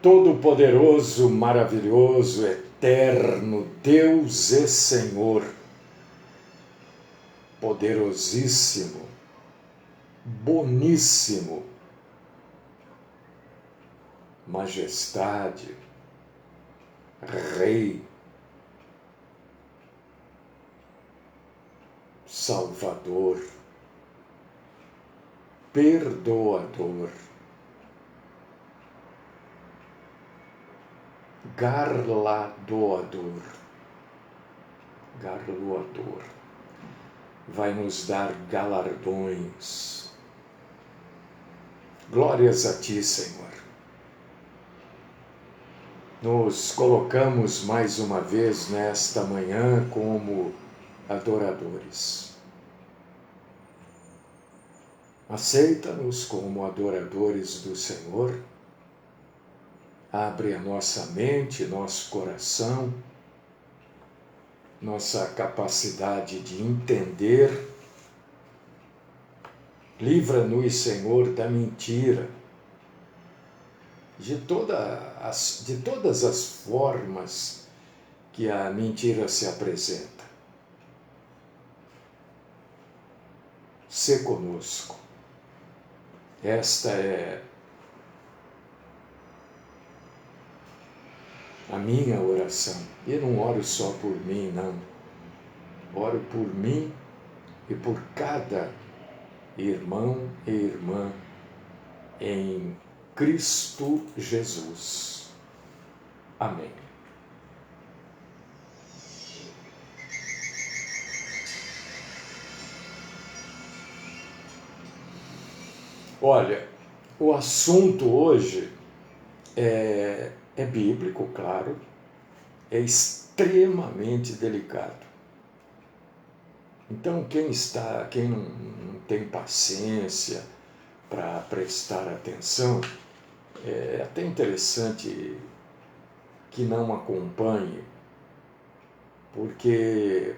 Todo-Poderoso, maravilhoso, eterno, Deus e Senhor, poderosíssimo, boníssimo, majestade, Rei, Salvador, Perdoador, Galardoador, vai nos dar galardões. Glórias a Ti, Senhor. Nos colocamos mais uma vez nesta manhã como adoradores. Aceita-nos como adoradores do Senhor. Abre a nossa mente, nosso coração, nossa capacidade de entender. Livra-nos, Senhor, da mentira, de todas as formas que a mentira se apresenta. Sê conosco. Esta é a minha oração. E não oro só por mim, não. Oro por mim e por cada irmão e irmã em Cristo Jesus. Amém. Olha, o assunto hoje é bíblico, claro, é extremamente delicado. Então, quem não tem paciência para prestar atenção, é até interessante que não acompanhe, porque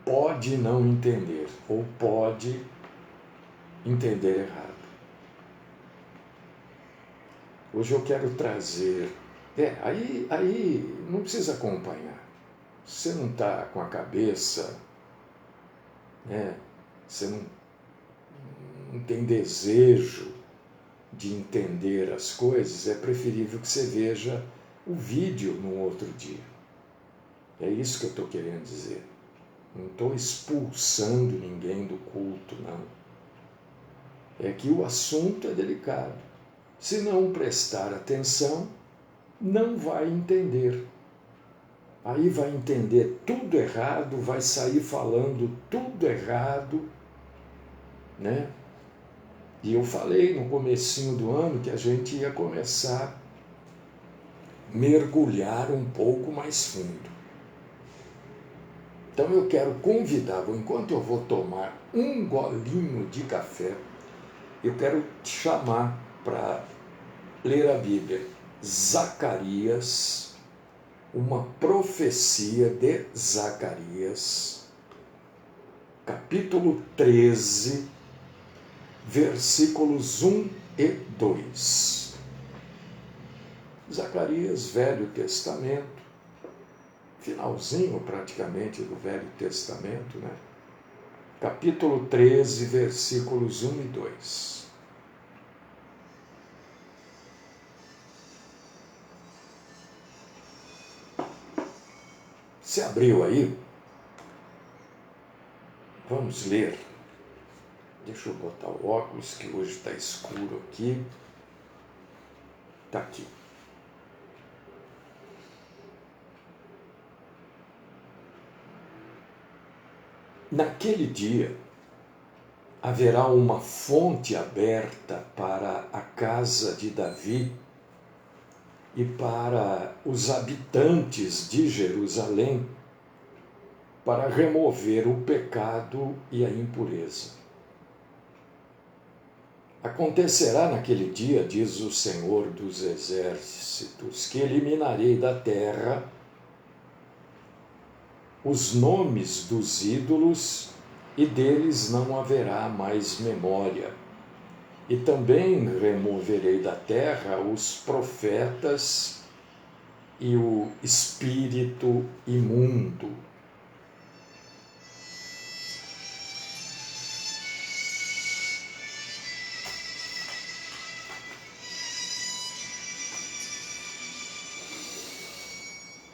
pode não entender, ou pode entender errado. Hoje eu quero trazer... Aí não precisa acompanhar. Você não está com a cabeça, né? Você não tem desejo de entender as coisas, é preferível que você veja o vídeo num outro dia. É isso que eu estou querendo dizer. Não estou expulsando ninguém do culto, não. É que o assunto é delicado. Se não prestar atenção, não vai entender. Aí vai entender tudo errado, vai sair falando tudo errado, né? E eu falei no comecinho do ano que a gente ia começar a mergulhar um pouco mais fundo. Então eu quero convidar, enquanto eu vou tomar um golinho de café, eu quero te chamar para ler a Bíblia. Zacarias, uma profecia de Zacarias, capítulo 13, versículos 1 e 2. Zacarias, Velho Testamento, finalzinho praticamente do Velho Testamento, né? Capítulo 13, versículos 1 e 2. Você abriu aí? Vamos ler. Deixa eu botar o óculos, que hoje está escuro aqui. Está aqui. Naquele dia, haverá uma fonte aberta para a casa de Davi e para os habitantes de Jerusalém, para remover o pecado e a impureza. Acontecerá naquele dia, diz o Senhor dos Exércitos, que eliminarei da terra os nomes dos ídolos e deles não haverá mais memória. E também removerei da terra os profetas e o espírito imundo.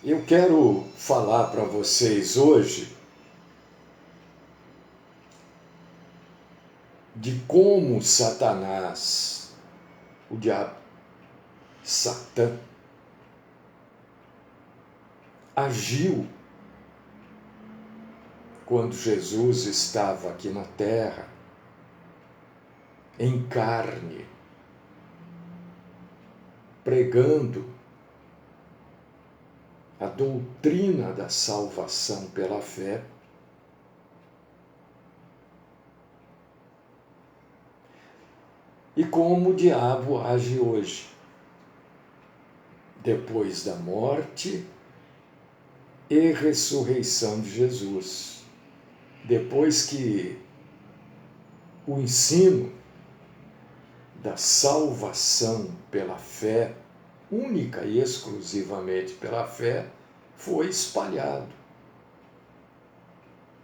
Eu quero falar para vocês hoje de como Satanás, o diabo, Satã, agiu quando Jesus estava aqui na terra, em carne, pregando a doutrina da salvação pela fé. E como o diabo age hoje, depois da morte e ressurreição de Jesus. Depois que o ensino da salvação pela fé, única e exclusivamente pela fé, foi espalhado.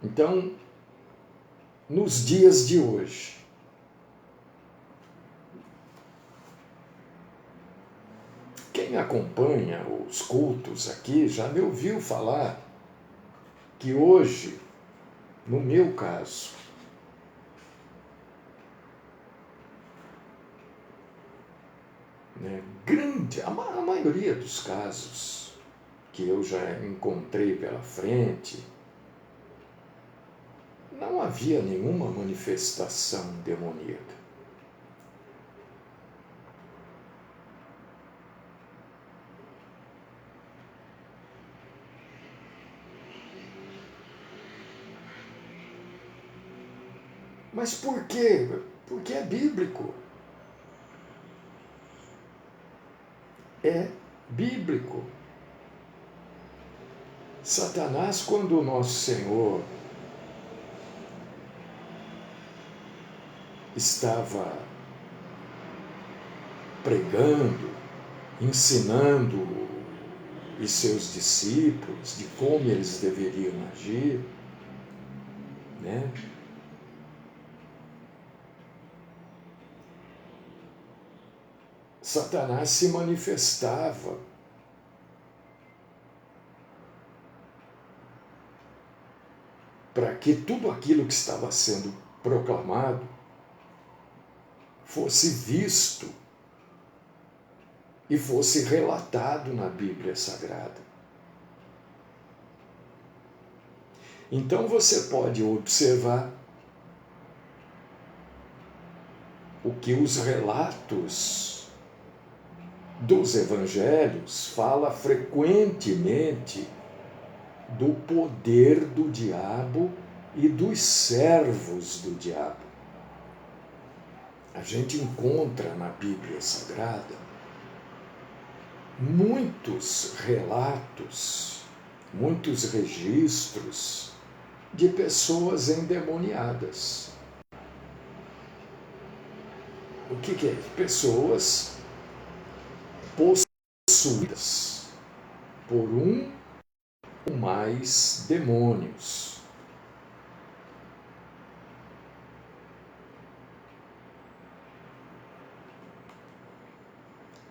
Então, nos dias de hoje, quem acompanha os cultos aqui já me ouviu falar que hoje, no meu caso, a maioria dos casos que eu já encontrei pela frente, não havia nenhuma manifestação demoníaca. Mas por quê? Porque é bíblico. É bíblico. Satanás, quando o nosso Senhor estava pregando, ensinando os seus discípulos de como eles deveriam agir, né? Satanás se manifestava para que tudo aquilo que estava sendo proclamado fosse visto e fosse relatado na Bíblia Sagrada. Então você pode observar o que os relatos dos evangelhos falam frequentemente do poder do diabo e dos servos do diabo. A gente encontra na Bíblia Sagrada muitos relatos, muitos registros de pessoas endemoniadas. O que é? Pessoas possuídas por um ou mais demônios.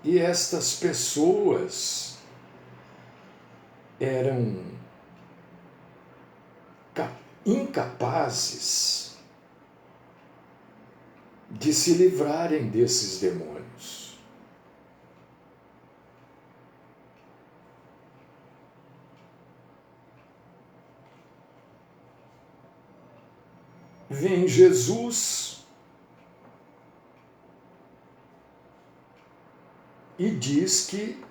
E estas pessoas eram incapazes de se livrarem desses demônios. Vem Jesus e diz que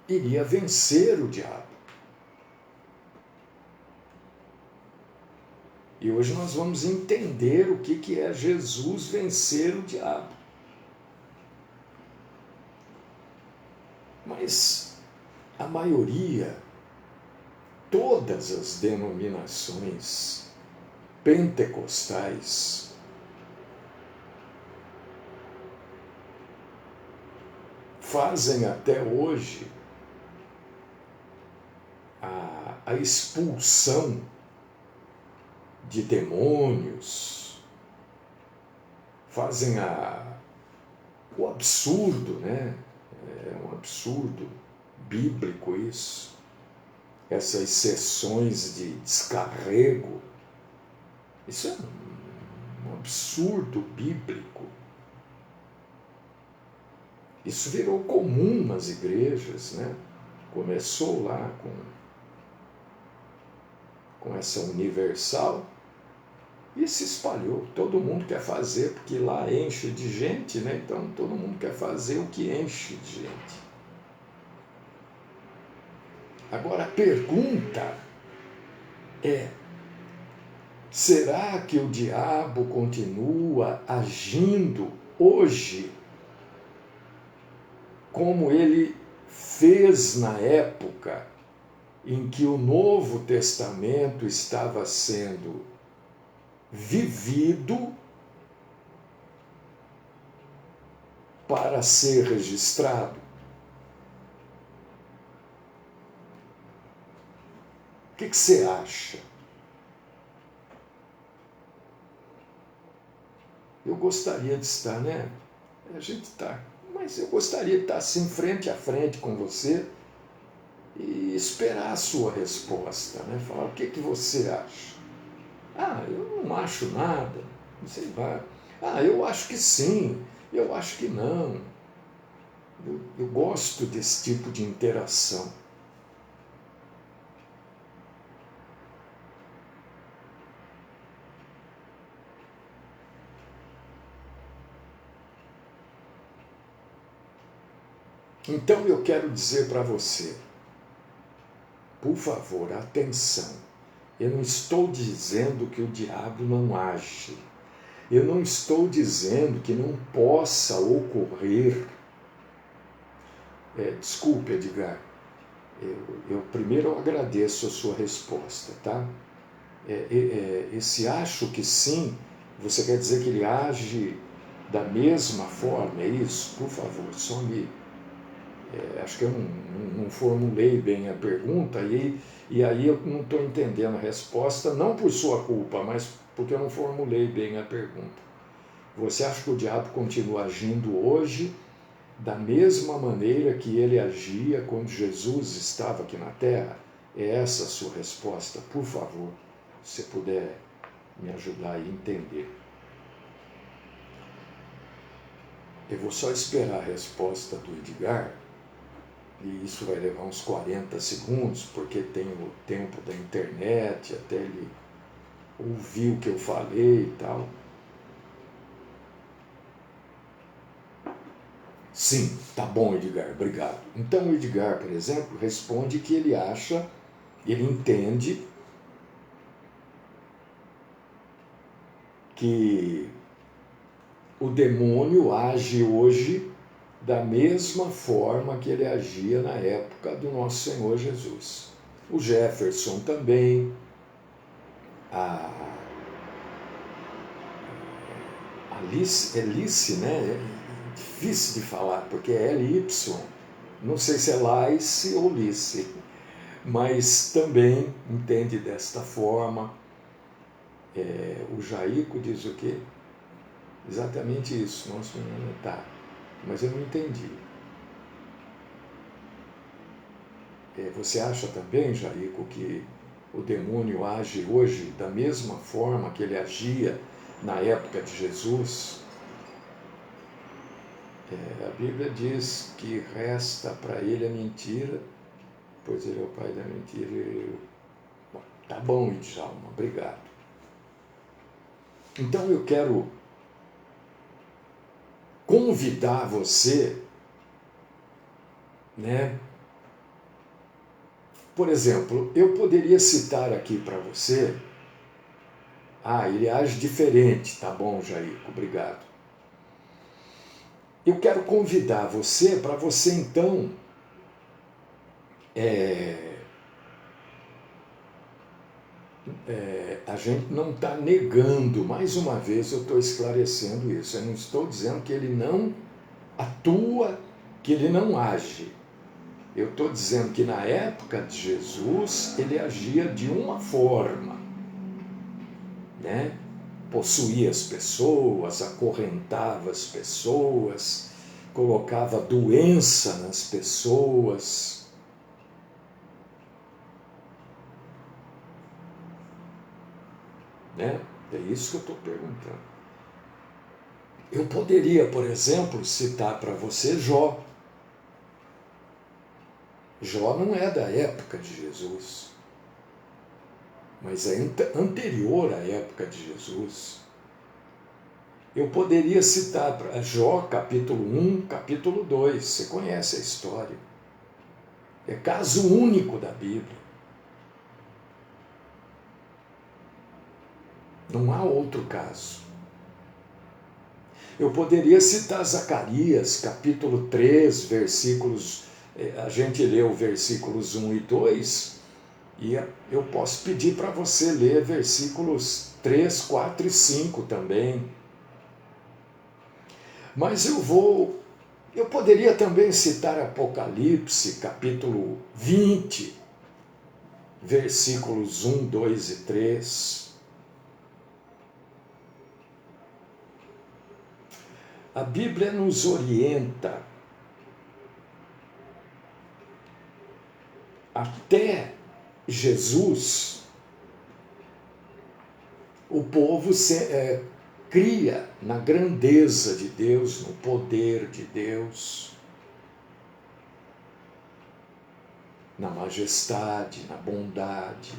iria vencer o diabo. E hoje nós vamos entender o que é Jesus vencer o diabo. Mas a maioria, todas as denominações pentecostais, fazem até hoje a expulsão de demônios, fazem o absurdo, né? É um absurdo bíblico isso. Essas sessões de descarrego, isso é um absurdo bíblico. Isso virou comum nas igrejas, né? Começou lá com essa universal e se espalhou. Todo mundo quer fazer, porque lá enche de gente, né? Então todo mundo quer fazer o que enche de gente. Agora a pergunta é: será que o diabo continua agindo hoje como ele fez na época em que o Novo Testamento estava sendo vivido para ser registrado? O que você acha? Eu gostaria de estar, né? A gente está, mas eu gostaria de estar assim, frente a frente com você e esperar a sua resposta, né? Falar, o que você acha? Ah, eu não acho nada, não sei lá. Ah, eu acho que sim, eu acho que não. Eu gosto desse tipo de interação. Então eu quero dizer para você, por favor, atenção. Eu não estou dizendo que o diabo não age. Eu não estou dizendo que não possa ocorrer. Desculpe, Edgar. Eu primeiro agradeço a sua resposta, tá? Esse acho que sim, você quer dizer que ele age da mesma forma, é isso? Por favor, só me... acho que eu não formulei bem a pergunta e aí eu não estou entendendo a resposta, não por sua culpa, mas porque eu não formulei bem a pergunta. Você acha que o diabo continua agindo hoje da mesma maneira que ele agia quando Jesus estava aqui na Terra? É essa a sua resposta? Por favor, se puder me ajudar a entender. Eu vou só esperar a resposta do Edgar, e isso vai levar uns 40 segundos, porque tem o tempo da internet, até ele ouvir o que eu falei e tal. Sim, tá bom, Edgar, obrigado. Então o Edgar, por exemplo, responde que ele acha, ele entende que o demônio age hoje da mesma forma que ele agia na época do nosso Senhor Jesus. O Jefferson também, a Alice, né? É difícil de falar, porque é L-Y. Não sei se é Lice ou Lice, mas também entende desta forma. O Jaico diz o quê? Exatamente isso, nosso menino tá. Mas eu não entendi. Você acha também, Jaico, que o demônio age hoje da mesma forma que ele agia na época de Jesus? A Bíblia diz que resta para ele a mentira, pois ele é o pai da mentira. Bom, tá bom, Djalma, obrigado. Então eu quero convidar você, né? Por exemplo, eu poderia citar aqui para você, ele age diferente, tá bom, Jaico, obrigado. Eu quero convidar você para você então a gente não está negando, mais uma vez eu estou esclarecendo isso, eu não estou dizendo que ele não atua, que ele não age. Eu estou dizendo que na época de Jesus, ele agia de uma forma, né? Possuía as pessoas, acorrentava as pessoas, colocava doença nas pessoas. Né? É isso que eu estou perguntando. Eu poderia, por exemplo, citar para você Jó. Jó não é da época de Jesus, mas é anterior à época de Jesus. Eu poderia citar para Jó, capítulo 1, capítulo 2. Você conhece a história. É caso único da Bíblia. Não há outro caso. Eu poderia citar Zacarias, capítulo 3, versículos... A gente leu versículos 1 e 2, e eu posso pedir para você ler versículos 3, 4 e 5 também. Mas eu poderia também citar Apocalipse, capítulo 20, versículos 1, 2 e 3. A Bíblia nos orienta até Jesus, o povo cria na grandeza de Deus, no poder de Deus, na majestade, na bondade,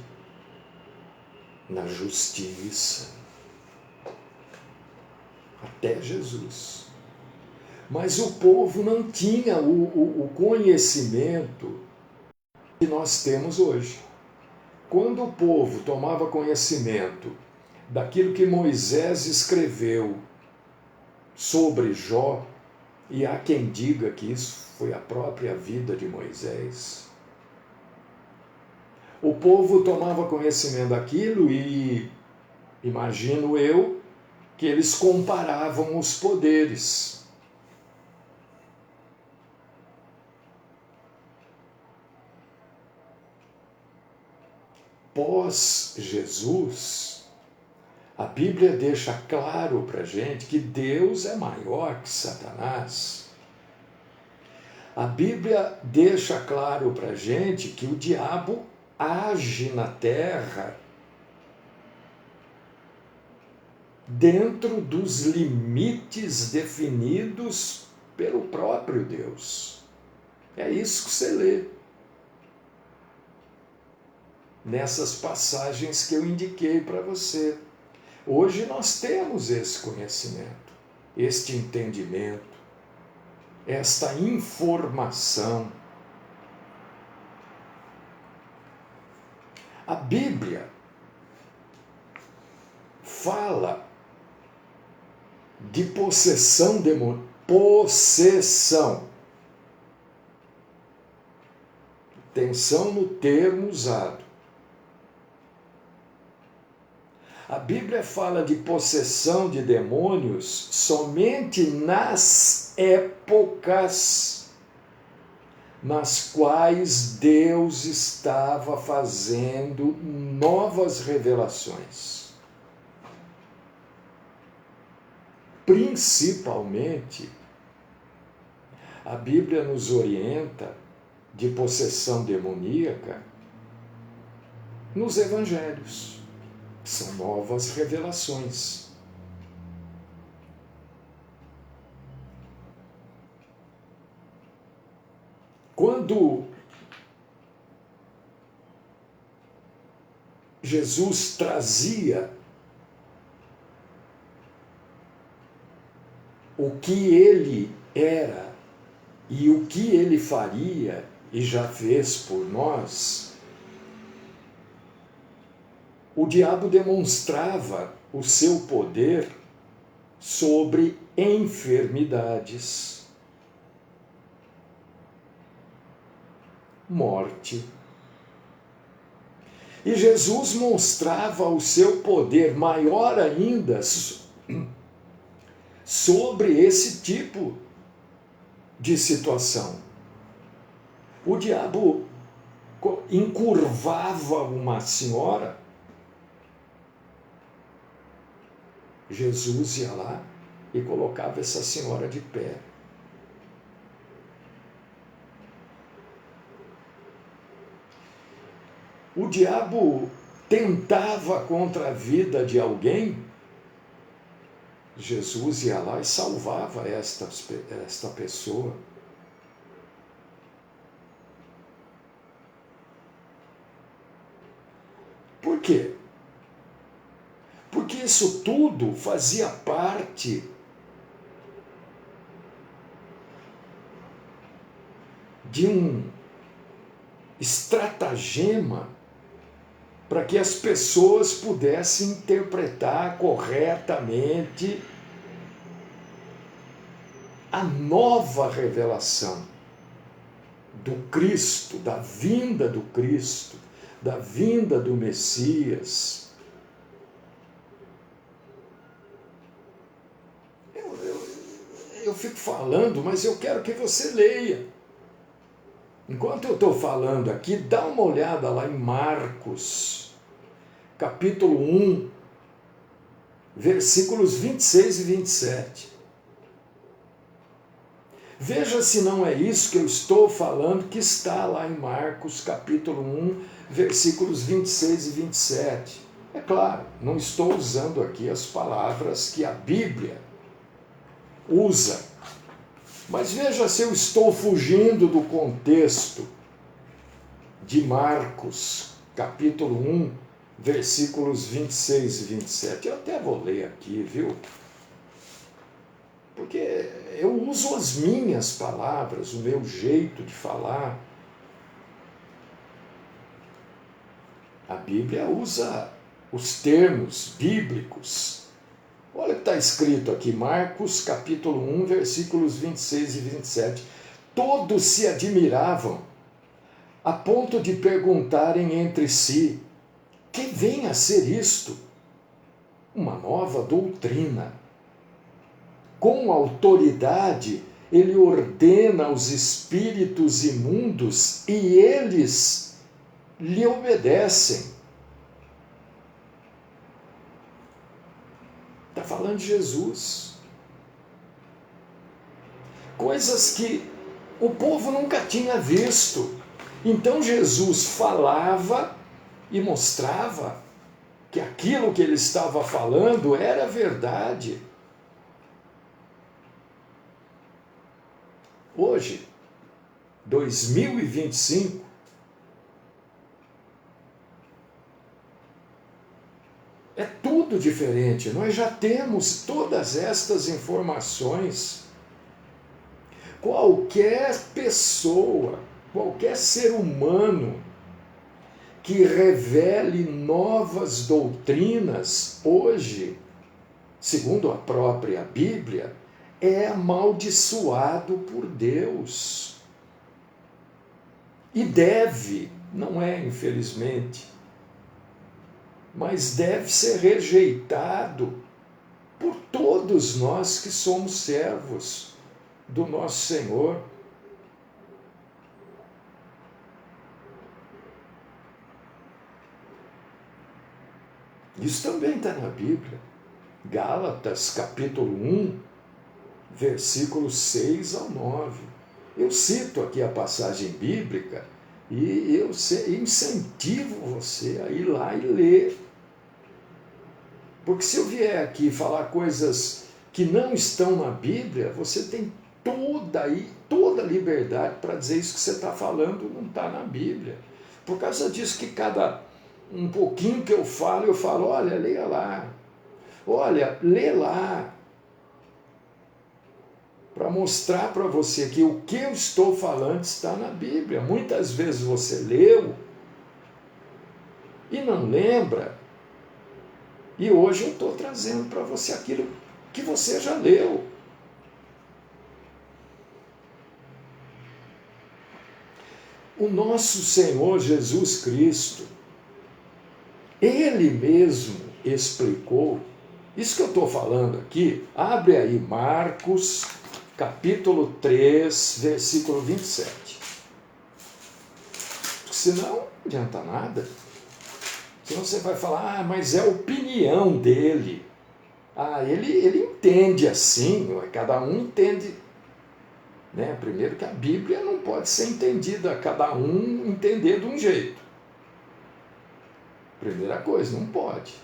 na justiça, até Jesus. Mas o povo não tinha o conhecimento que nós temos hoje. Quando o povo tomava conhecimento daquilo que Moisés escreveu sobre Jó, e há quem diga que isso foi a própria vida de Moisés, o povo tomava conhecimento daquilo e, imagino eu, que eles comparavam os poderes. Pós-Jesus, a Bíblia deixa claro para a gente que Deus é maior que Satanás. A Bíblia deixa claro para a gente que o diabo age na terra dentro dos limites definidos pelo próprio Deus. É isso que você lê nessas passagens que eu indiquei para você. Hoje nós temos esse conhecimento, este entendimento, esta informação. A Bíblia fala de possessão demoníaca. Possessão. Atenção no termo usado. A Bíblia fala de possessão de demônios somente nas épocas nas quais Deus estava fazendo novas revelações. Principalmente, a Bíblia nos orienta de possessão demoníaca nos evangelhos. São novas revelações. Quando Jesus trazia o que ele era e o que ele faria e já fez por nós, o diabo demonstrava o seu poder sobre enfermidades, morte. E Jesus mostrava o seu poder maior ainda sobre esse tipo de situação. O diabo encurvava uma senhora, Jesus ia lá e colocava essa senhora de pé. O diabo tentava contra a vida de alguém, Jesus ia lá e salvava esta pessoa. Por quê? Porque isso tudo fazia parte de um estratagema para que as pessoas pudessem interpretar corretamente a nova revelação do Cristo, da vinda do Cristo, da vinda do Messias. Eu fico falando, mas eu quero que você leia. Enquanto eu estou falando aqui, dá uma olhada lá em Marcos, capítulo 1, versículos 26 e 27. Veja se não é isso que eu estou falando, que está lá em Marcos, capítulo 1, versículos 26 e 27. É claro, não estou usando aqui as palavras que a Bíblia usa. Mas veja se eu estou fugindo do contexto de Marcos, capítulo 1, versículos 26 e 27. Eu até vou ler aqui, viu? Porque eu uso as minhas palavras, o meu jeito de falar. A Bíblia usa os termos bíblicos. Olha o que está escrito aqui, Marcos capítulo 1, versículos 26 e 27. Todos se admiravam, a ponto de perguntarem entre si, que vem a ser isto? Uma nova doutrina. Com autoridade, ele ordena aos espíritos imundos e eles lhe obedecem. Está falando de Jesus. Coisas que o povo nunca tinha visto. Então Jesus falava e mostrava que aquilo que ele estava falando era verdade. Hoje, 2025, é tudo diferente. Nós já temos todas estas informações. Qualquer pessoa, qualquer ser humano que revele novas doutrinas hoje, segundo a própria Bíblia, é amaldiçoado por Deus. E deve, não é infelizmente, mas deve ser rejeitado por todos nós que somos servos do nosso Senhor. Isso também está na Bíblia. Gálatas, capítulo 1, versículos 6 ao 9. Eu cito aqui a passagem bíblica e eu incentivo você a ir lá e ler. Porque se eu vier aqui falar coisas que não estão na Bíblia, você tem toda a liberdade para dizer isso que você está falando não está na Bíblia. Por causa disso que um pouquinho que eu falo, olha, leia lá. Olha, lê lá. Para mostrar para você que o que eu estou falando está na Bíblia. Muitas vezes você leu e não lembra. E hoje eu estou trazendo para você aquilo que você já leu. O nosso Senhor Jesus Cristo, Ele mesmo explicou, isso que eu estou falando aqui, abre aí Marcos, capítulo 3, versículo 27. Senão não adianta nada. Senão você vai falar, mas é a opinião dele. Ele entende assim, cada um entende. Né? Primeiro que a Bíblia não pode ser entendida, cada um entender de um jeito. Primeira coisa, não pode.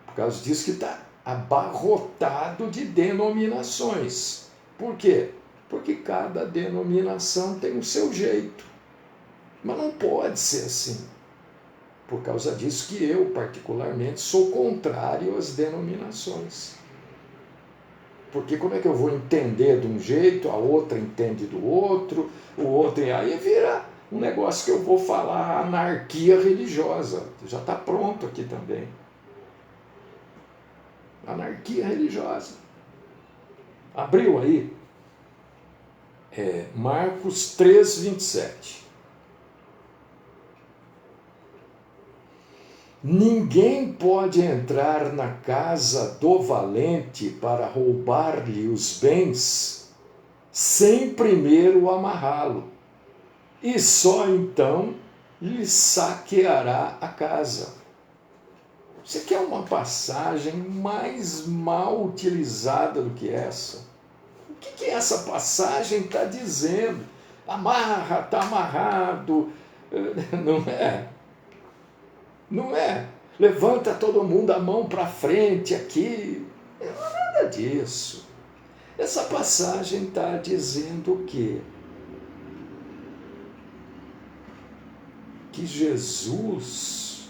Por causa disso que está abarrotado de denominações. Por quê? Porque cada denominação tem o seu jeito. Mas não pode ser assim. Por causa disso que eu, particularmente, sou contrário às denominações. Porque como é que eu vou entender de um jeito, a outra entende do outro, o outro... Aí vira um negócio que eu vou falar anarquia religiosa. Já está pronto aqui também. Anarquia religiosa. Abriu aí? Marcos 3, 27. Ninguém pode entrar na casa do valente para roubar-lhe os bens sem primeiro amarrá-lo, e só então lhe saqueará a casa. Você quer uma passagem mais mal utilizada do que essa? O que essa passagem está dizendo? Amarra, está amarrado. Não é? Não é? Levanta todo mundo a mão para frente aqui. Não é nada disso. Essa passagem está dizendo o quê? Que Jesus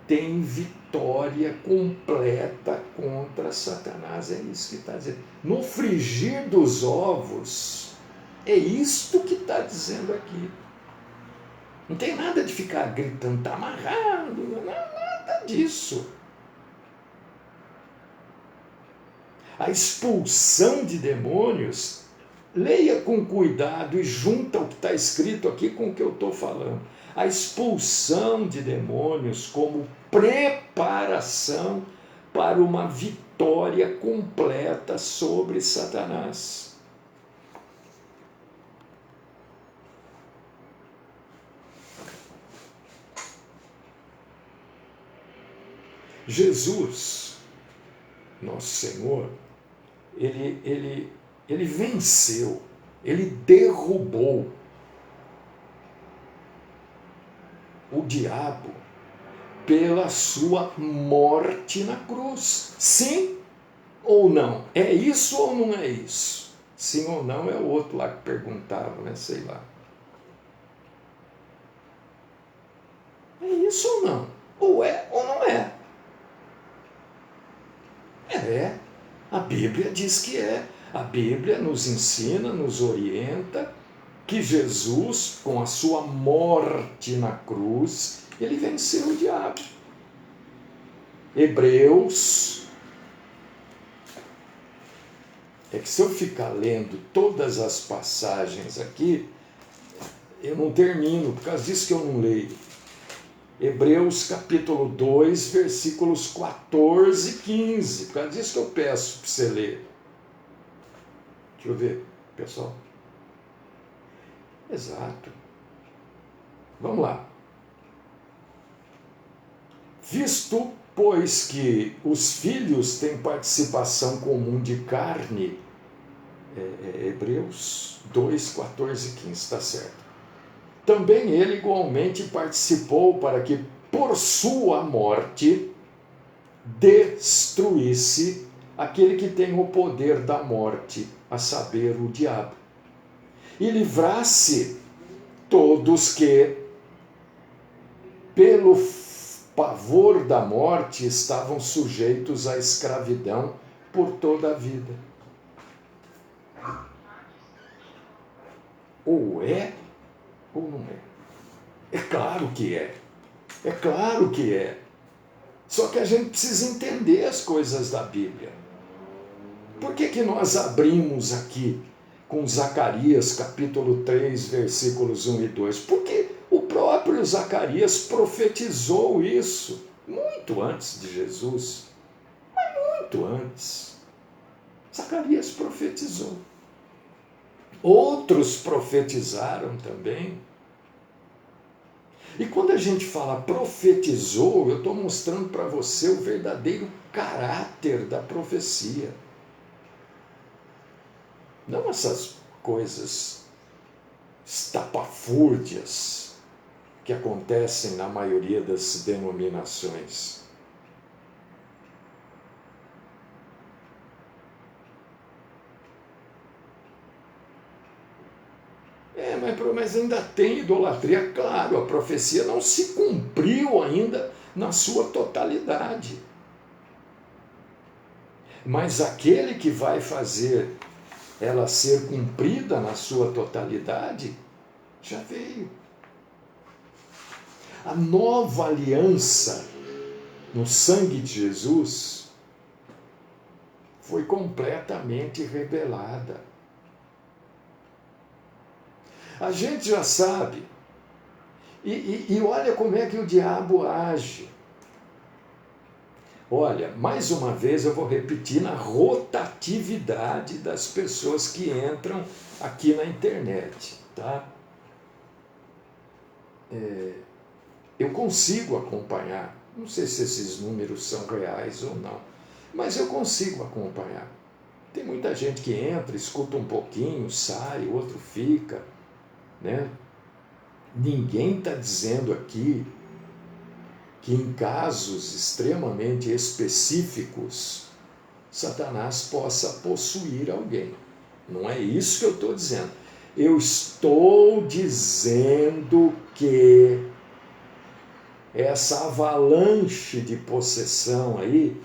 tem vitória completa contra Satanás. É isso que está dizendo. No frigir dos ovos, é isto que está dizendo aqui. Não tem nada de ficar gritando, está amarrado, nada disso. A expulsão de demônios, leia com cuidado e junta o que está escrito aqui com o que eu estou falando. A expulsão de demônios como preparação para uma vitória completa sobre Satanás. Jesus, nosso Senhor, ele venceu, ele derrubou o diabo pela sua morte na cruz. Sim ou não? É isso ou não é isso? Sim ou não é o outro lá que perguntava, né? Sei lá. É isso ou não? Ou é ou não é? A Bíblia diz que é. A Bíblia nos ensina, nos orienta que Jesus, com a sua morte na cruz, ele venceu o diabo. Hebreus. É que se eu ficar lendo todas as passagens aqui, eu não termino, por causa disso que eu não leio. Hebreus capítulo 2, versículos 14 e 15. Por causa disso que eu peço para você ler. Deixa eu ver, pessoal. Exato. Vamos lá. Visto, pois, que os filhos têm participação comum de carne, Hebreus 2, 14 e 15, está certo. Também ele igualmente participou para que, por sua morte, destruísse aquele que tem o poder da morte, a saber, o diabo, e livrasse todos que, pelo pavor da morte, estavam sujeitos à escravidão por toda a vida. Ou é ou não é? É claro que é. É claro que é. Só que a gente precisa entender as coisas da Bíblia. Por que nós abrimos aqui com Zacarias capítulo 3, versículos 1 e 2? Porque o próprio Zacarias profetizou isso muito antes de Jesus. Mas muito antes. Zacarias profetizou. Outros profetizaram também. E quando a gente fala profetizou, eu estou mostrando para você o verdadeiro caráter da profecia. Não essas coisas estapafúrdias que acontecem na maioria das denominações. Mas ainda tem idolatria, claro, a profecia não se cumpriu ainda na sua totalidade. Mas aquele que vai fazer ela ser cumprida na sua totalidade, já veio. A nova aliança no sangue de Jesus foi completamente revelada. A gente já sabe. E olha como é que o diabo age. Olha, mais uma vez eu vou repetir na rotatividade das pessoas que entram aqui na internet, tá? Eu consigo acompanhar, não sei se esses números são reais ou não, mas eu consigo acompanhar. Tem muita gente que entra, escuta um pouquinho, sai, outro fica, né? Ninguém está dizendo aqui que em casos extremamente específicos Satanás possa possuir alguém. Não é isso que eu estou dizendo. Eu estou dizendo que essa avalanche de possessão aí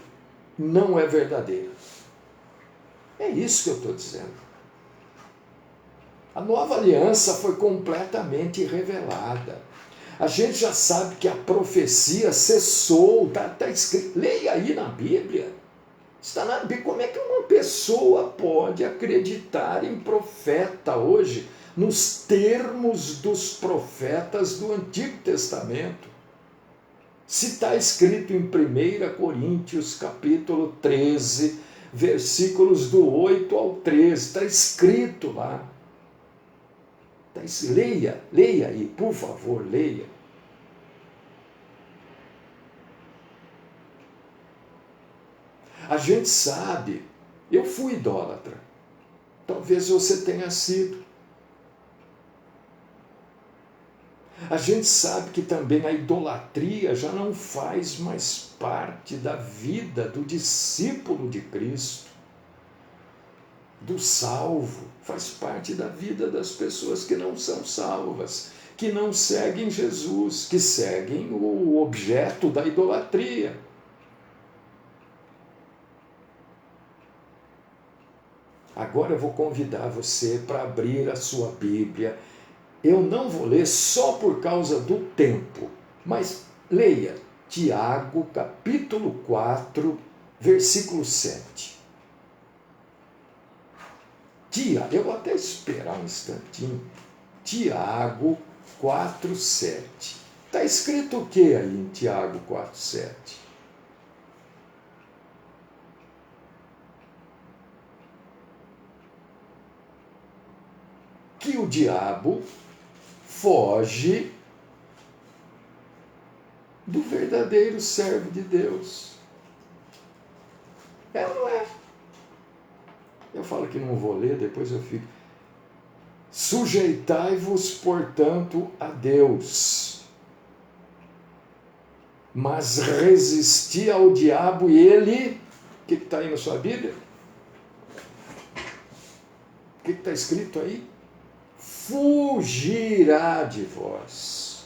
não é verdadeira. É isso que eu estou dizendo. A nova aliança foi completamente revelada. A gente já sabe que a profecia cessou, está escrito. Leia aí na Bíblia. Está na Bíblia. Como é que uma pessoa pode acreditar em profeta hoje, nos termos dos profetas do Antigo Testamento? Se está escrito em 1 Coríntios, capítulo 13, versículos do 8 ao 13, está escrito lá. Leia aí, por favor, leia. A gente sabe, eu fui idólatra, talvez você tenha sido. A gente sabe que também a idolatria já não faz mais parte da vida do discípulo de Cristo, do salvo, faz parte da vida das pessoas que não são salvas, que não seguem Jesus, que seguem o objeto da idolatria. Agora eu vou convidar você para abrir a sua Bíblia. Eu não vou ler só por causa do tempo, mas leia Tiago, capítulo 4, versículo 7. Eu vou até esperar um instantinho. Tiago 4, 7. Está escrito o que aí em Tiago 4, 7? Que o diabo foge do verdadeiro servo de Deus. É ou não é? Eu falo que não vou ler, depois eu fico. Sujeitai-vos, portanto, a Deus, mas resisti ao diabo e ele... O que está aí na sua Bíblia? O que está escrito aí? Fugirá de vós.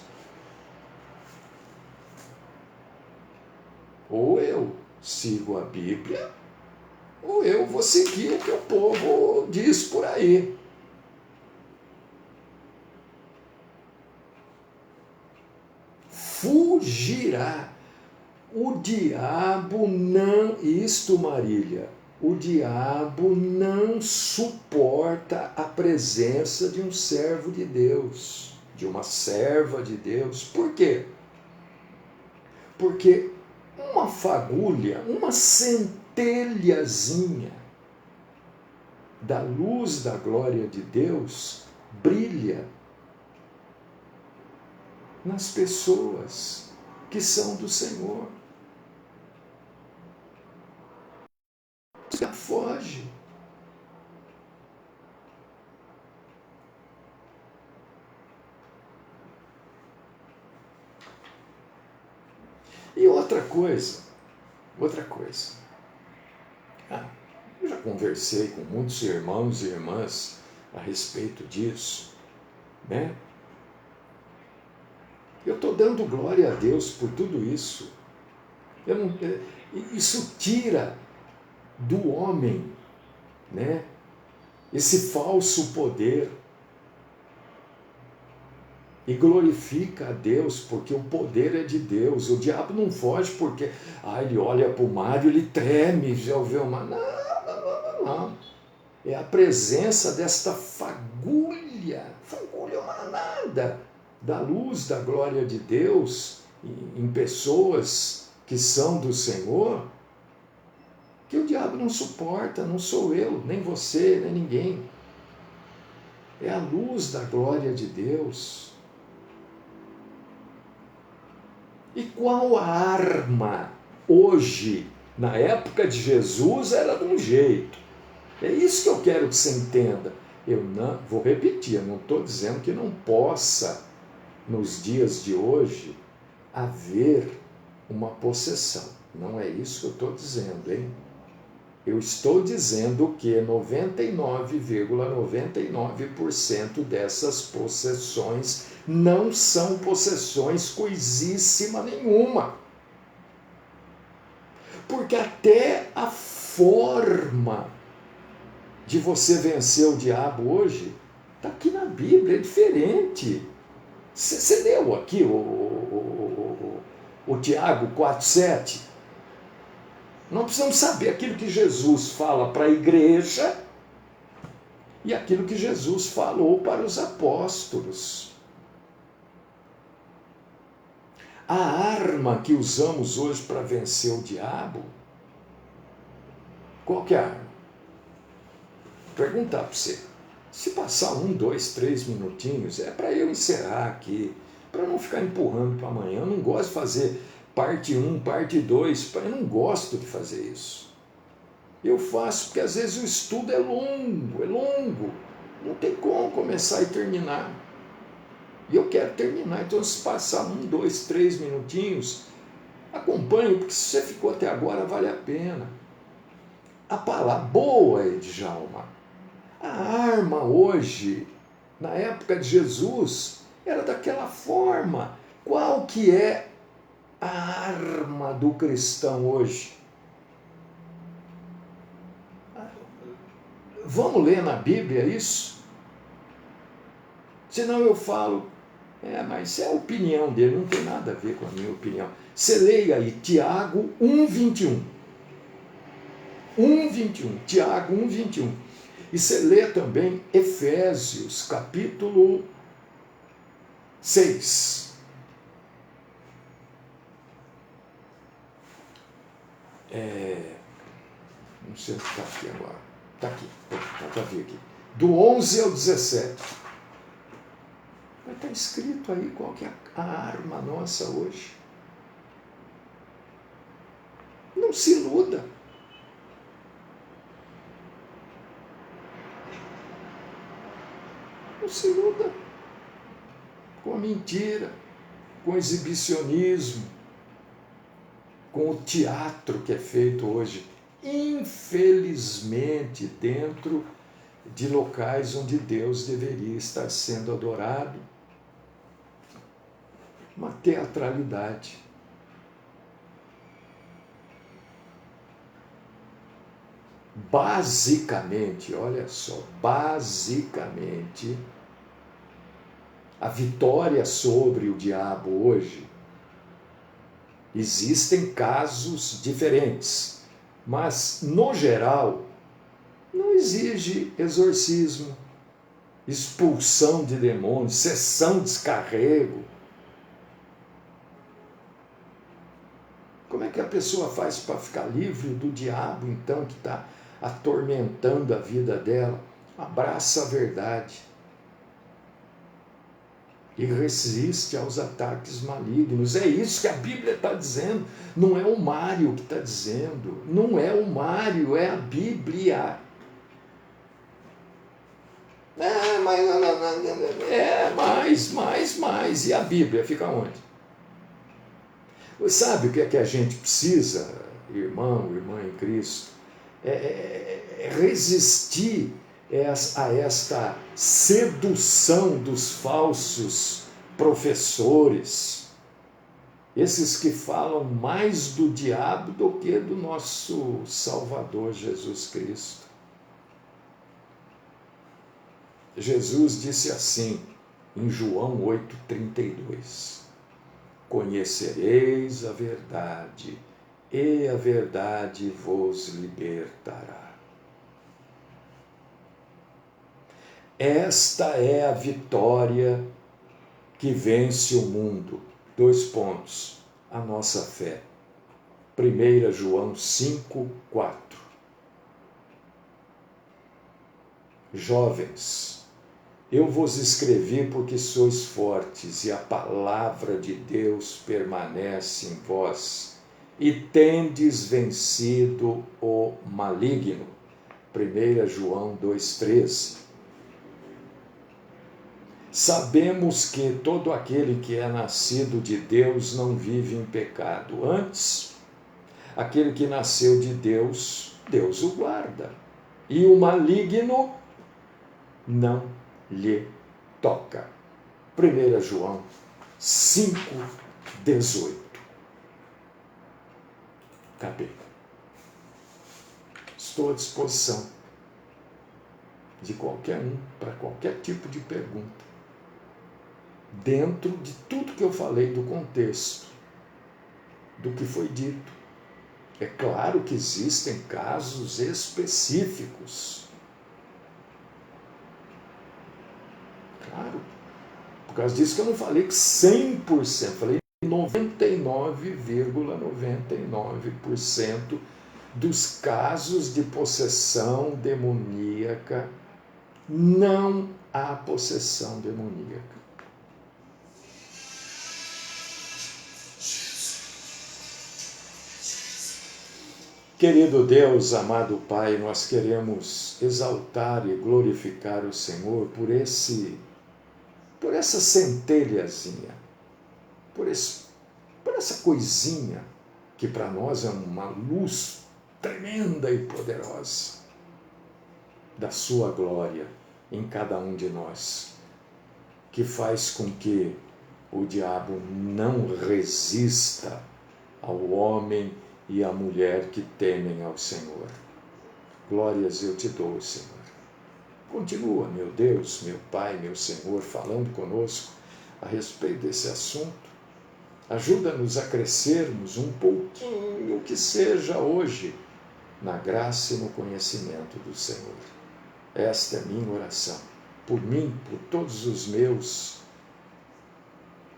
Ou eu sigo a Bíblia, ou eu vou seguir o que o povo diz por aí. Fugirá. O diabo não... Isto, Marília, o diabo não suporta a presença de um servo de Deus, de uma serva de Deus. Por quê? Porque uma fagulha, uma centelhazinha da luz da glória de Deus brilha nas pessoas que são do Senhor. Já foge. E outra coisa. Eu já conversei com muitos irmãos e irmãs a respeito disso, né? Eu estou dando glória a Deus por tudo isso. Isso tira do homem, né, esse falso poder e glorifica a Deus, porque o poder é de Deus. O diabo não foge porque ele olha para o mar e ele treme, já ouviu uma... Não. É a presença desta fagulha manada da luz da glória de Deus em pessoas que são do Senhor, que o diabo não suporta. Não sou eu, nem você, nem ninguém. É a luz da glória de Deus. E qual a arma hoje? Na época de Jesus era de um jeito. É isso que eu quero que você entenda. Eu não vou repetir, eu não estou dizendo que não possa, nos dias de hoje, haver uma possessão. Não é isso que eu estou dizendo, hein? Eu estou dizendo que 99,99% dessas possessões não são possessões coisíssima nenhuma. Porque até a forma de você vencer o diabo hoje está aqui na Bíblia, é diferente. Você leu aqui o Tiago 4,7? Nós precisamos saber aquilo que Jesus fala para a igreja e aquilo que Jesus falou para os apóstolos. A arma que usamos hoje para vencer o diabo, qual que é a arma? Vou perguntar para você. Se passar 1, 2, 3 minutinhos, é para eu encerrar aqui, para não ficar empurrando para amanhã. Eu não gosto de fazer parte 1, parte 2, eu não gosto de fazer isso. Eu faço porque às vezes o estudo é longo, não tem como começar e terminar. E eu quero terminar, então se passar 1, 2, 3 minutinhos, acompanhe, porque se você ficou até agora, vale a pena. A palavra boa, Edjalma, a arma hoje, na época de Jesus, era daquela forma. Qual que é a arma do cristão hoje? Vamos ler na Bíblia isso? Senão eu falo, mas é a opinião dele, não tem nada a ver com a minha opinião. Você leia aí Tiago 1,21. 1,21. Tiago 1,21. E você lê também Efésios, capítulo 6. Não sei o que está aqui agora. Está aqui. Está aqui. Do 11 ao 17. Vai estar escrito aí qual que é a arma nossa hoje. Não se iluda. Não se iluda com a mentira, com o exibicionismo, com o teatro que é feito hoje, infelizmente, dentro de locais onde Deus deveria estar sendo adorado. Uma teatralidade. Basicamente, olha só, basicamente, a vitória sobre o diabo hoje, existem casos diferentes, mas, no geral, não exige exorcismo, expulsão de demônios, sessão de descarrego. Como é que a pessoa faz para ficar livre do diabo, então, que está atormentando a vida dela, abraça a verdade e resiste aos ataques malignos. É isso que a Bíblia está dizendo. Não é o Mário que está dizendo. Não é o Mário, é a Bíblia. Mais. E a Bíblia fica onde? Sabe o que é que a gente precisa, irmão, irmã em Cristo? É resistir a esta sedução dos falsos professores, esses que falam mais do diabo do que do nosso Salvador Jesus Cristo. Jesus disse assim em João 8,32: conhecereis a verdade, e a verdade vos libertará. Esta é a vitória que vence o mundo. 2 pontos. A nossa fé. 1 João 5,4. Jovens, eu vos escrevi porque sois fortes e a palavra de Deus permanece em vós e tendes vencido o maligno. 1 João 2,13. Sabemos que todo aquele que é nascido de Deus não vive em pecado. Antes, aquele que nasceu de Deus, Deus o guarda. E o maligno não lhe toca. 1 João 5,18. Acabei. Estou à disposição de qualquer um para qualquer tipo de pergunta, dentro de tudo que eu falei do contexto, do que foi dito. É claro que existem casos específicos. Claro. Por causa disso que eu não falei que 100%, falei 99,99% dos casos de possessão demoníaca, não há possessão demoníaca. Querido Deus, amado Pai, nós queremos exaltar e glorificar o Senhor por essa centelhazinha, por essa coisinha que para nós é uma luz tremenda e poderosa da sua glória em cada um de nós, que faz com que o diabo não resista ao homem e à mulher que temem ao Senhor. Glórias eu te dou, Senhor. Continua, meu Deus, meu Pai, meu Senhor, falando conosco a respeito desse assunto. Ajuda-nos a crescermos um pouquinho, que seja hoje, na graça e no conhecimento do Senhor. Esta é minha oração, por mim, por todos os meus,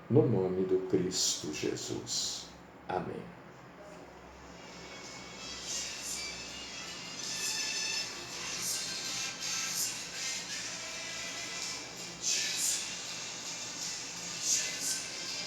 no nome do Cristo Jesus. Amém.